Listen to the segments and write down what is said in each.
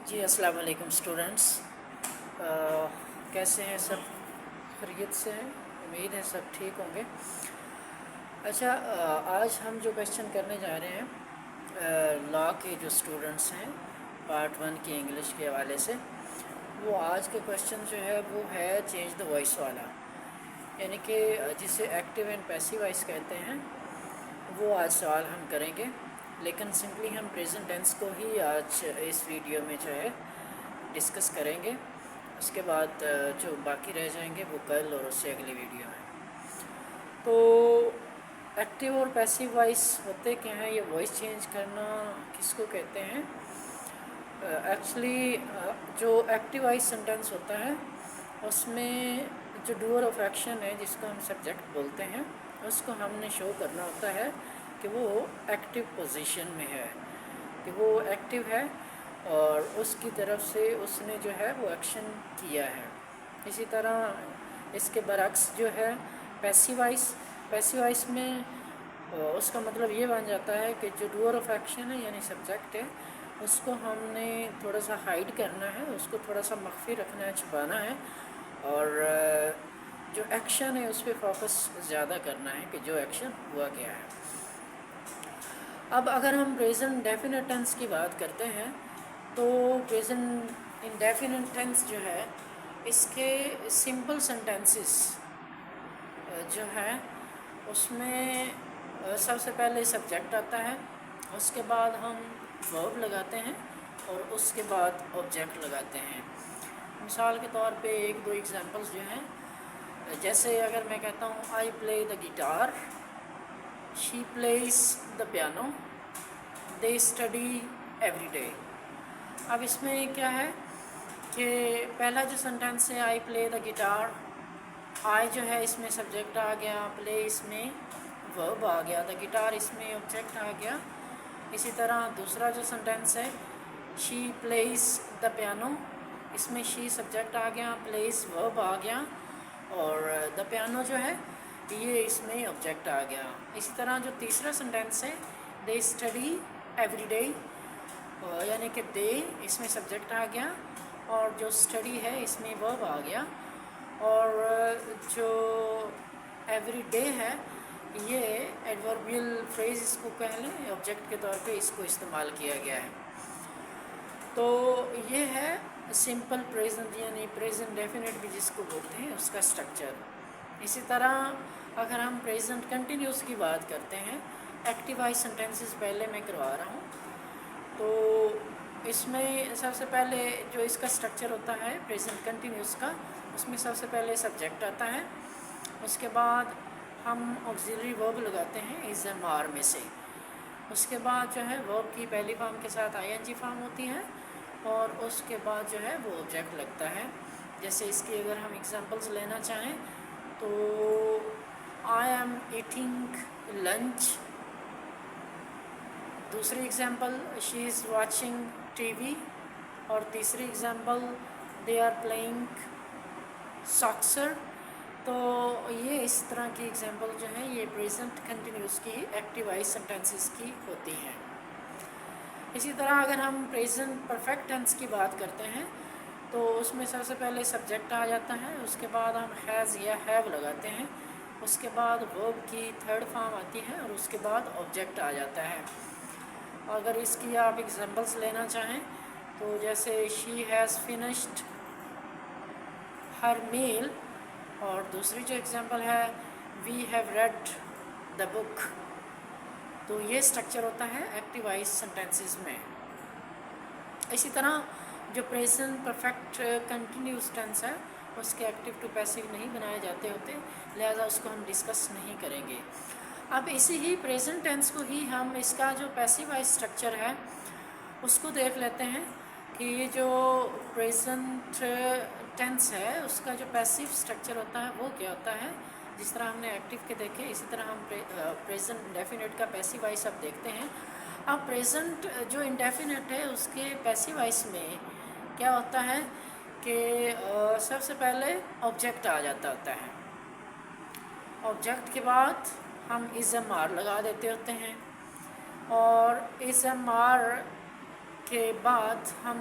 جی السلام علیکم اسٹوڈنٹس، کیسے ہیں؟ سب خیریت سے ہیں؟ امید ہے سب ٹھیک ہوں گے۔ اچھا، آج ہم جو کویشچن کرنے جا رہے ہیں لا کے جو اسٹوڈنٹس ہیں پارٹ 1 کی انگلش کے حوالے سے، وہ آج کے کویشچن جو ہے وہ ہے چینج دا وائس والا، یعنی کہ جسے ایکٹیو اینڈ پیسیو وائس کہتے ہیں، وہ آج سوال ہم کریں گے۔ لیکن سمپلی ہم پریزنٹ ٹینس کو ہی آج اس ویڈیو میں جو ہے ڈسکس کریں گے۔ اس کے بعد جو باقی رہ جائیں گے وہ کل اور اس سے اگلی ویڈیو میں۔ تو ایکٹیو اور پیسیو وائس ہوتے کیا ہیں؟ یہ وائس چینج کرنا کس کو کہتے ہیں؟ ایکچولی جو ایکٹیو وائس سینٹینس ہوتا ہے اس میں جو ڈوئر آف ایکشن ہے، جس کو ہم سبجیکٹ بولتے ہیں، اس کو ہم نے شو کرنا ہوتا ہے کہ وہ ایکٹیو پوزیشن میں ہے، کہ وہ ایکٹیو ہے اور اس کی طرف سے اس نے جو ہے وہ ایکشن کیا ہے۔ اسی طرح اس کے برعکس جو ہے پیسیو وائس میں اس کا مطلب یہ بن جاتا ہے کہ جو ڈوئر آف ایکشن ہے یعنی سبجیکٹ ہے، اس کو ہم نے تھوڑا سا ہائڈ کرنا ہے، اس کو تھوڑا سا مخفی رکھنا ہے، چھپانا ہے، اور جو ایکشن ہے اس پہ فوکس زیادہ کرنا ہے کہ جو ایکشن ہوا کیا ہے۔ اب اگر ہم پریزنٹ ڈیفینٹ ٹینس کی بات کرتے ہیں تو پریزنٹ انڈیفینٹ ٹینس جو ہے اس کے سمپل سینٹینسز جو ہے اس میں سب سے پہلے سبجیکٹ آتا ہے، اس کے بعد ہم ورب لگاتے ہیں اور اس کے بعد آبجیکٹ لگاتے ہیں۔ مثال کے طور پہ ایک دو ایگزامپلس جو ہیں، جیسے اگر میں کہتا ہوں I play the guitar, she plays the piano, they study every day. اب اس میں کیا ہے کہ پہلا جو سینٹینس ہے آئی پلے دا گٹار، آئی جو ہے اس میں سبجیکٹ آ گیا، پلے اس میں ورب آ گیا، دا گٹار اس میں آبجیکٹ آ گیا۔ اسی طرح دوسرا جو سینٹینس ہے شی پلیز دا پیانو، اس میں شی سبجیکٹ آ گیا، پلیز ورب آ گیا، اور دا پیانو جو ہے یہ اس میں آبجیکٹ آ گیا۔ اسی طرح جو تیسرا سینٹینس ہے دے اسٹڈی ایوری ڈے، یعنی کہ دے اس میں سبجیکٹ آ گیا اور جو اسٹڈی ہے اس میں ورب آ گیا، اور جو ایوری ڈے ہے یہ ایڈوربیل فریز اس کو کہہ لیں، آبجیکٹ کے طور پہ اس کو استعمال کیا گیا ہے۔ تو یہ ہے سمپل پریزنٹ یعنی پریزنٹ ڈیفینٹ بھی جس کو بولتے ہیں اس کا اسٹرکچر۔ اسی طرح اگر ہم پریزنٹ کنٹینیوس کی بات کرتے ہیں، ایکٹیو وائس سینٹینسز پہلے میں کروا رہا ہوں، تو اس میں سب سے پہلے جو اس کا اسٹرکچر ہوتا ہے پریزنٹ کنٹینیوس کا، اس میں سب سے پہلے سبجیکٹ آتا ہے، اس کے بعد ہم آکسیلری ورب لگاتے ہیں از ایم آر میں سے، اس کے بعد جو ہے ورب کی پہلی فارم کے ساتھ آئی این جی فارم ہوتی ہے، اور اس کے بعد جو ہے وہ آبجیکٹ لگتا ہے۔ جیسے اس کی اگر ہم ایگزامپلس لینا چاہیں تو آئی ایم ایٹنگ لنچ، دوسری example she is watching T V, اور تیسری ایگزامپل دے آر پلینگ ساکسر۔ تو یہ اس طرح کی ایگزامپل جو ہیں یہ پریزنٹ کنٹینیوس کی ایکٹیو وائس سینٹینسز کی ہوتی ہیں۔ اسی طرح اگر ہم پریزنٹ پرفیکٹ ٹینس کی بات کرتے ہیں تو اس میں سب سے پہلے سبجیکٹ آ جاتا ہے، اس کے بعد ہم ہیز یا ہیو لگاتے ہیں، اس کے بعد ورب کی تھرڈ فارم آتی ہے اور اس کے بعد آبجیکٹ آ جاتا ہے۔ اگر اس کی آپ ایگزامپلس لینا چاہیں تو جیسے شی ہیز فنشڈ ہر میل، اور دوسری جو ایگزامپل ہے وی ہیو ریڈ دا بک۔ تو یہ اسٹرکچر ہوتا ہے ایکٹیو وائس سینٹینسز میں۔ اسی طرح جو پریزنٹ پرفیکٹ کنٹینیوس ٹینس ہے اس کے ایکٹیو ٹو پیسیو نہیں بنائے جاتے ہوتے، لہذا اس کو ہم ڈسکس نہیں کریں گے۔ اب اسی ہی پریزنٹ ٹینس کو ہی ہم اس کا جو پیسیو وائس اسٹرکچر ہے اس کو دیکھ لیتے ہیں کہ یہ جو پریزنٹ ٹینس ہے اس کا جو پیسیو اسٹرکچر ہوتا ہے وہ کیا ہوتا ہے۔ جس طرح ہم نے ایکٹیو کے دیکھے اسی طرح ہم پریزنٹ انڈیفینٹ کا پیسیو وائس اب دیکھتے ہیں۔ اب پریزنٹ جو انڈیفینٹ ہے اس کے پیسیو وائس میں کیا ہوتا ہے کہ سب سے پہلے آبجیکٹ آ جاتا ہوتا ہے، آبجیکٹ کے بعد ہم از ایم آر لگا دیتے ہوتے ہیں، اور از ایم آر کے بعد ہم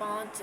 5